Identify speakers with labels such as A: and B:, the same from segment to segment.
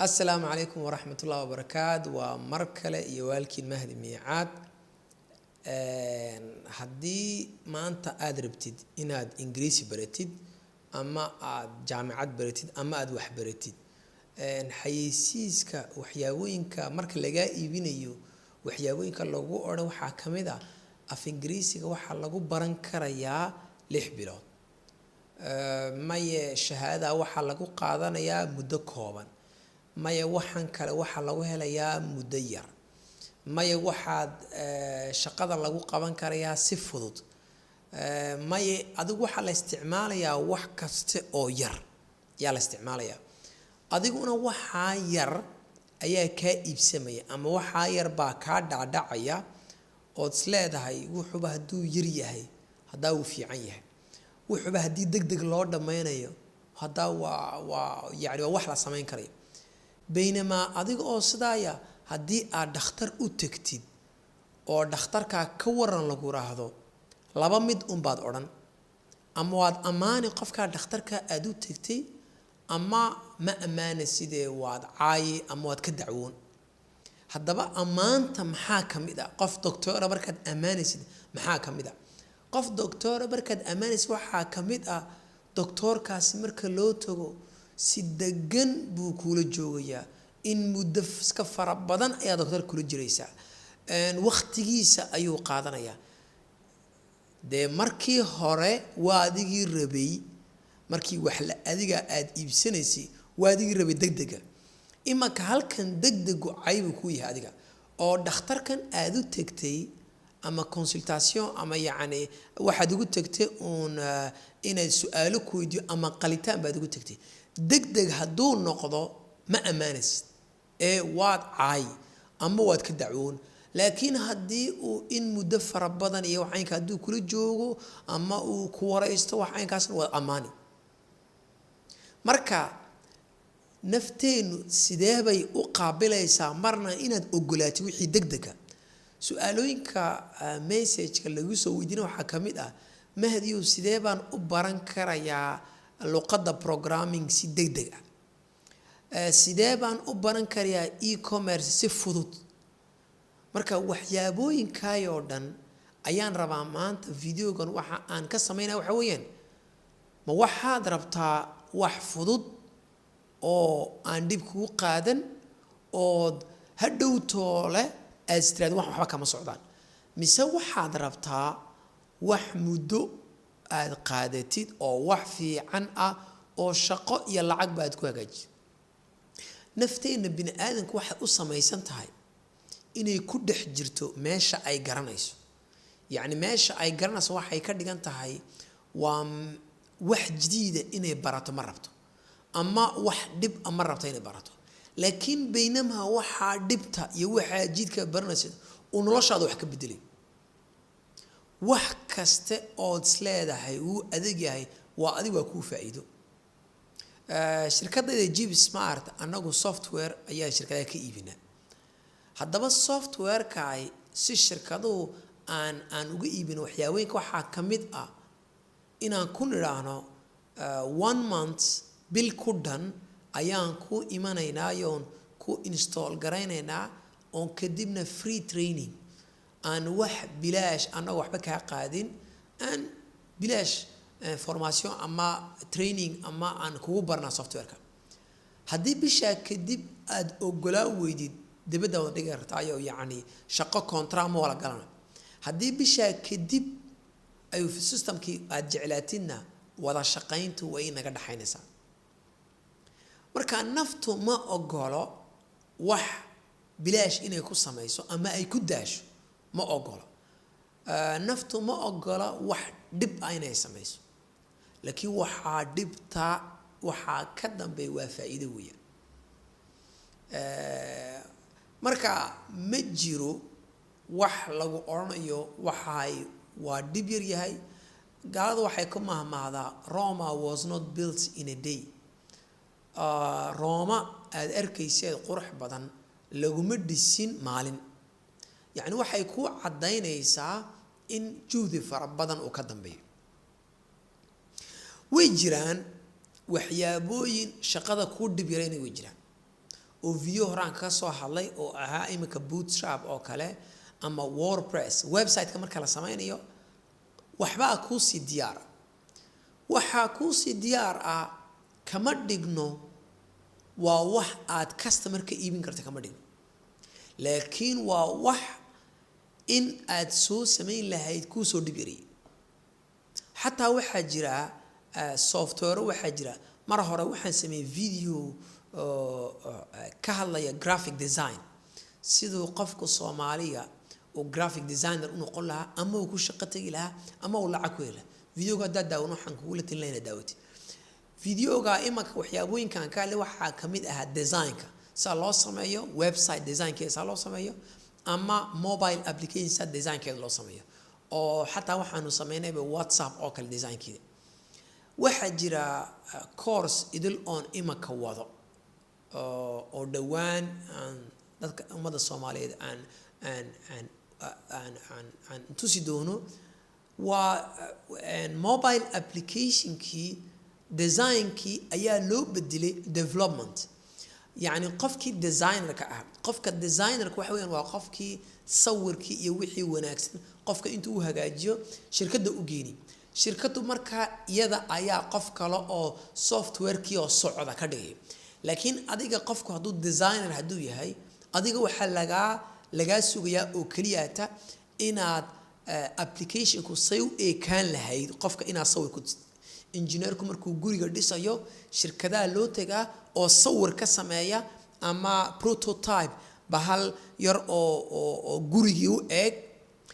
A: السلام عليكم ورحمة الله وبركاته ومركلة يوالكين مهدي ميعاد haddii maanta aad rabtid inaad ingiriisi baratid ama aad jaamacad baratid ama aad wax baratid xayeysiiska waxyaabooyinka marka laga iibinayo waxyaabooyinka lagu oran waxa kamid ah af ingiriisiga waxa lagu baran karayaa 6 bilood maye shahaada waxa lagu qaadanayaa muddo kooban maye waxan kale waxa lagu helayaa muddo yar maye waxaad shaqada lagu qaban karayaa si fudud maye adigu waxa la isticmaalayaa wax kasta oo yar yaa la isticmaalayaa adiguna waxa yar ayaa ka iibsamaya ama waxa yar baa ka dhacdhacaya oo isleedahay wuxuba haduu yar yahay hadaa uu fiican yahay wuxuba hadii degdeg loo dhameynayo hadaa waa wax la sameyn karayo baynama adiga oo sidaaya haddii aad dhakhtar u tagtid oo dhakhtarka ka waran lagu raahdo laba mid baad oran ama waad amaani qofka dhakhtarka aad u tagtay ama ma amaana sidee waad caayi ama waad ka dacwoon haddaba amaanta maxaa kamid ah qof doctor markaad amaanaysid maxaa kamid ah qof doctor markaad amaanaysid waxaa kamid ah doctorkaasi marka loo tago si degan buu kula joogayaa in muddo iska fara badan ayaa doctor kula jiraysa waqtigiisa ayuu qaadanayaa de markii hore waa adigii rabay markii wax la adiga aad iibsanaysay waa adigii rabay degdega imaka halkan degdegu cayb ku yahay adiga oo dhakhtarkan aad u tagtay ama consultation ama yaani waxaad ugu tagtay inaad su'aalo ku weydiyo ama qalitaan baad ugu tagtay degdeg haduu noqdo ma amaanaysid waad caay ama waad ka dacwoon laakiin hadii uu in muddo fara badan iyo waxaynka haduu kula joogo ama uu ku wareysto waxaynkaas waa amaani marka nafteenu sidee bay u qaabilaysaa marna inaad ogolaatid wixii degdega su'aalooyinka message-ka lagu soo weydiin waxa kamid ah mahdiyo sidee baan u baran karayaa luqadda programming si degdeg ah sidee baan u baran karayaa e-commerce si fudud marka waxyaabooyinkaay oo dhan ayaan rabaa maanta videogan waxa aan ka sameynaa waxa weeyaan ma waxaad rabtaa wax fudud oo aan dib kugu qaadan oo hadhow toole astraad waxba kama socdaan mise waxaad rabtaa wax muddo aad qaadatid oo wax fiican ah oo shaqo iyo lacag baad ku hagaajid nafteena bini aadanku waxa u samaysan tahay inay ku dhex jirto meesha ay garanayso yaani meesha ay garanayso waxay ka dhigan tahay waa wax jadiida inay barato ma rabto ama wax dib ama rabto inay barato laakiin baynama waxa dibta iyo waxa jidka baranayso oo noloshaada wax ka bedelay wax kasta oo isleedahay uu adeeg yahay waa adiga ku faa'iido shirkadda Jeep Smart anagu software ayaa shirkadaha ka iibina haddaba software-ka ay si shirkaduhu aan uga iibin waxyaabooyinka waxa kamid ah inaan ku niraahno 1 month bil ku dhan ayaan ku imanaynaa yoon ku install garaynaynaa oo kadibna free training aan wax bilaash anaga waxba ka qaadin aan bilaash formation ama training ama aan kugu barna software-ka haddii bisha kadib aad ogolaa weydid dibadda wada dhigi kartaayo yaani shaqo contract ma wala galana haddii bisha kadib ay systemkii aad jeclaatina wada shaqayntu way naga dhaxaynaysaa marka naftu ma ogolo wax bilaash inay ku samayso ama ay ku daasho ma ogolo naftu ma ogola wax dib ah inay samayso laakiin waxa dibta waxa ka dambeey waa faa'iido weeyaan marka ma jiro wax lagu oranayo waxay waa dib yar yahay gaalada waxay ku mahmaahdaa Roma was not built in a day Roma aad arkaysid qurux badan laguma dhisin maalin yaani waxay ku cadaynaysaa in juhdi fara badan oo ka dambeeyo way jiraan waxyaabooyin shaqada ku dhib yareynay way jiraan oo video horaan ka soo hadlay oo ahaa imika Bootstrap oo kale ama WordPress website-ka marka la sameynayo waxba ku sii diyaar waxa ku sii diyaar ah kama dhigno waa wax aad customer ka iibin karto kama dhigno laakiin waa wax in aad soo sameyn lahayd ku soo dhibirey xataa waxa jira software waxa jira mar hore waxaan sameeyay video ka hadlaya graphic design sidoo qofka Soomaaliya oo graphic designer u noqon lahaa ama uu ku shaqo tagi lahaa ama uu lacag ku helo videoga dad waxaan ku la tilinayna daawati videoga imaka waxyaabooyinkan kale waxa kamid ah designka sa loo sameeyo website designkeeda loo sameeyo ama mobile application designkeeda loo sameeyo oo xataa waxaanu sameynay WhatsApp oo kale designkeeda waxa jira course idil on imaka wado oo dhawaan dadka umada Soomaaliyeed aan tusi doono waa mobile application ki design ki ayaa loo bedelay development يعني qofkii designer ka ah qofka designer ka waxa weeyaan waa qofkii sawirkii iyo wixii wanaagsan qofka intuu hagaajiyo shirkadda u geeni shirkadu marka iyada ayaa qof kale oo software-kii oo socda ka dhigay laakiin adiga qofku haduu designer haduu yahay adiga waxa laga sugayaa oo kaliya ta inaad application ku sayo ee kan lahayd qofka inaad sawir ku engineer-ku markuu guriga dhisayo shirkadaha loo tagaa oo sawir ka sameeya ama prototype bahal yar oo gurigii u eeg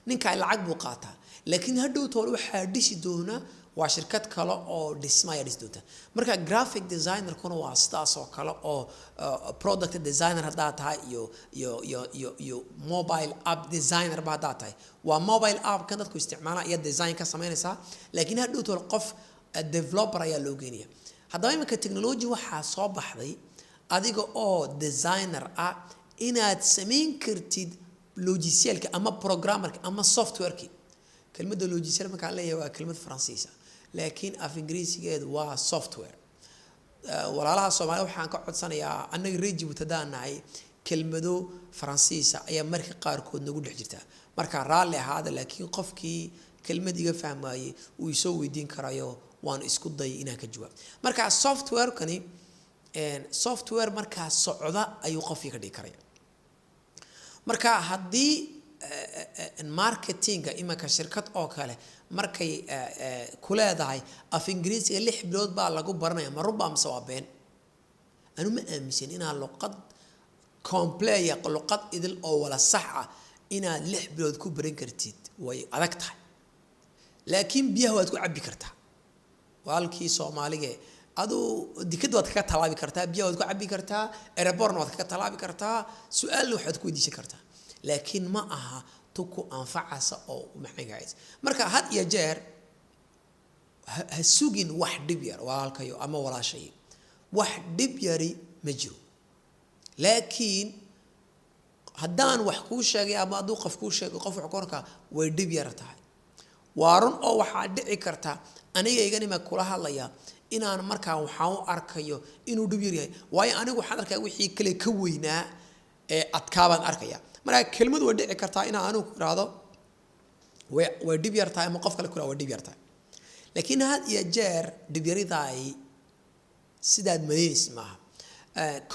A: ninka lacag buu qaataa laakiin hadhow tool waxa dhisi doona waa shirkad kale oo dhismaya dhis doonta marka graphic designer kuna waa sidaas oo kale oo product designer hadaa tahay iyo mobile app designer ba hadaa tahay waa mobile app kan dadku isticmaalaan iyo design ka sameynaysa laakiin hadhow tool qof developer ayaa loo geeniyaa haddaba imika technology waxa soo baxday adiga oo designer ah inaad sameyn kartid logicielka ama programmerka ama softwareki kelmadda logiciel marka la leeyahay waa kelmad Faransiis laakiin af Ingiriisigeedu waa software walaalaha Soomaaliya waxaan ka codsanayaa anaga reeji mutadaanahay kelmado Faransiis ayaa marka qaar kood nagu dhex jirta marka raali ahaada laakiin qofkii kelmad iga fahmaayay uu soo weydiin karayo waan isku day inaan ka jawaab marka software marka socda ayuu qofkii ka dhigi karaya marka hadii marketinga imaka shirkad oo kale markay ku leedahay af Ingiriisiga 6 bilood baa lagu baranaya marba ama sababeen anu ma aaminsan inaa luqad complete luqad idil oo wala sax ah inaad 6 bilood ku baran kartid way adag tahay laakiin biyaha waad ku cabbi kartaa walkii Soomaaliga adu dikad waad ka talaabi kartaa biyaha waad ku cabbi kartaa airport waad ka talaabi kartaa su'aal waxaad ku weydiisan kartaa laakiin ma aha tuku anfacasa oo maxay marka had iyo jeer ha sugin wax dib yar walaalkayo ama walaashay wax dib yari ma jiro laakiin haddaan wax ku sheegay ama aduu qof ku sheego qof wax korka way dib yar tahay waarun oo waxa dhici karta aniga igani ma kula hadlaya inaan markaa waxaan u arkayo inuu dib yar yahay waayo anigu waxaan arkaa wixii kale ka weynaa ee adkaaban arkaya marka kelmadu way dhici kartaa inaan anigu raado way dib yar tahay ama qof kale kula way dib yar tahay laakiin had iyo jeer dib yaridaay sidaad maleys maaha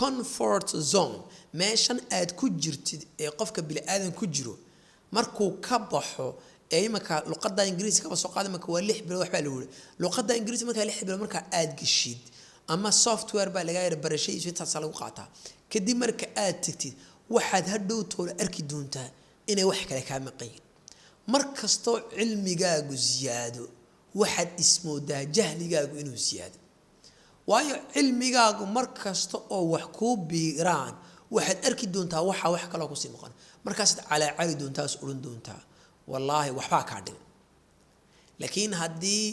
A: comfort zone meeshan aad ku jirtid ee qofka bili aadan ku jiro markuu ka baxo ee imaka luqadda Ingiriisiga ka soo qaaday marka waa 6 bilood waxba la wada luqadda Ingiriisiga marka 6 bilood marka aad gashid ama software baa laga yar barashadiisa intaas lagu qaataa kadib marka aad tagtid waxaad hadhow toole arki doontaa inay wax kale ka maqan markasto cilmigaagu ziyaado waxaad ismoodaa jahligaagu inuu ziyaado waayo cilmigaagu markasto oo wax ku biiraan waxaad arki doontaa waxa wax kale ku sii maqan markaas cali doontaa urin doontaa wallahi waxba ka dhig laakiin hadii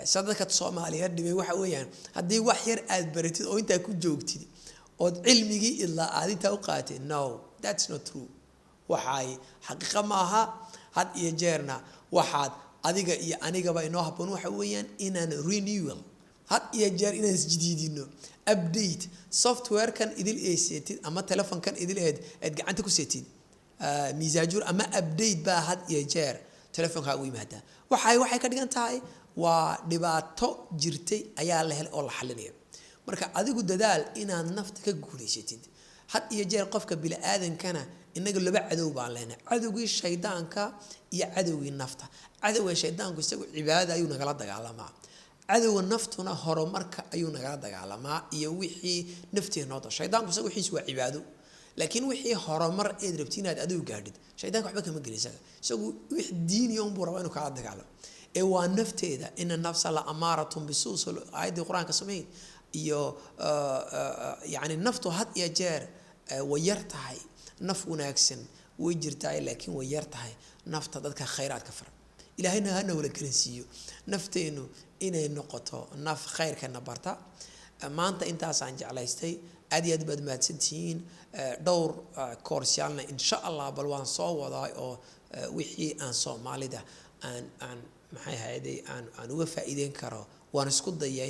A: sadaka Soomaaliyeed dhibay waxa weeyaan hadii wax yar aad baratid oo inta ku joogtid oo cilmigii ilaa aad inta u qaatay no that's not true waxay xaqiiqo ma aha had iyo jeerna waxaad adiga iyo aniga ba inoo haboon waxa weeyaan inaan renewal had iyo jeer inaan isjadiidino update software kan idil eeseetid ama telephone kan idil aad gacanta ku seetid miisaajur ama update baa had iyo jeer telefoonka ugu yimaada waxay ka dhigan tahay waa dhibaato jirtay ayaa la helay oo la xalinayo marka adigu dadaal inaad nafta ka guuleysatid had iyo jeer qofka bila aadankana inaga laba cadow baan leenahay cadowgii shaydaanka iyo cadowgii nafta cadowga shaydaanku isagu cibaadada ayuu nagala dagaalamaa cadowga naftuna horumarka ayuu nagala dagaalamaa iyo wixii nafteena oo shaydaanku isagu wixiisu waa cibaado laakiin wixii horumar ee rabtiin aad adigu gaadhid shaydaanku waxba kama gelinaysa isagu wix diiniyo buu rabaa inuu kala dagaalamo ee waa nafteeda inna nafsa la amaaratun bisuus aayadii quraanka sameeyay iyo yani naftu had iyo jeer way yar tahay naf wanaagsan way jirtaa laakiin way yar tahay nafta dadka khayraadka far ilaahayna hana wala karinsiyo nafteenu inay noqoto naf khayrkana barta maanta intaas aan jeclaystay aad iyo aad baad mahadsantihiin dhowr koorsiyaalna insha Allah bal waan soo wadaa oo wixii aan Soomaalida aan maxay hay'aday aan uga faa'iideyn karo waan isku dayaa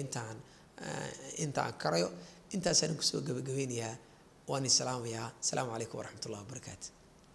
A: intaan karayo intaas aan ku soo gabagabeynayaa waan islaamayaa. Assalaamu calaykum waraxmatullaahi wabarakaatuh.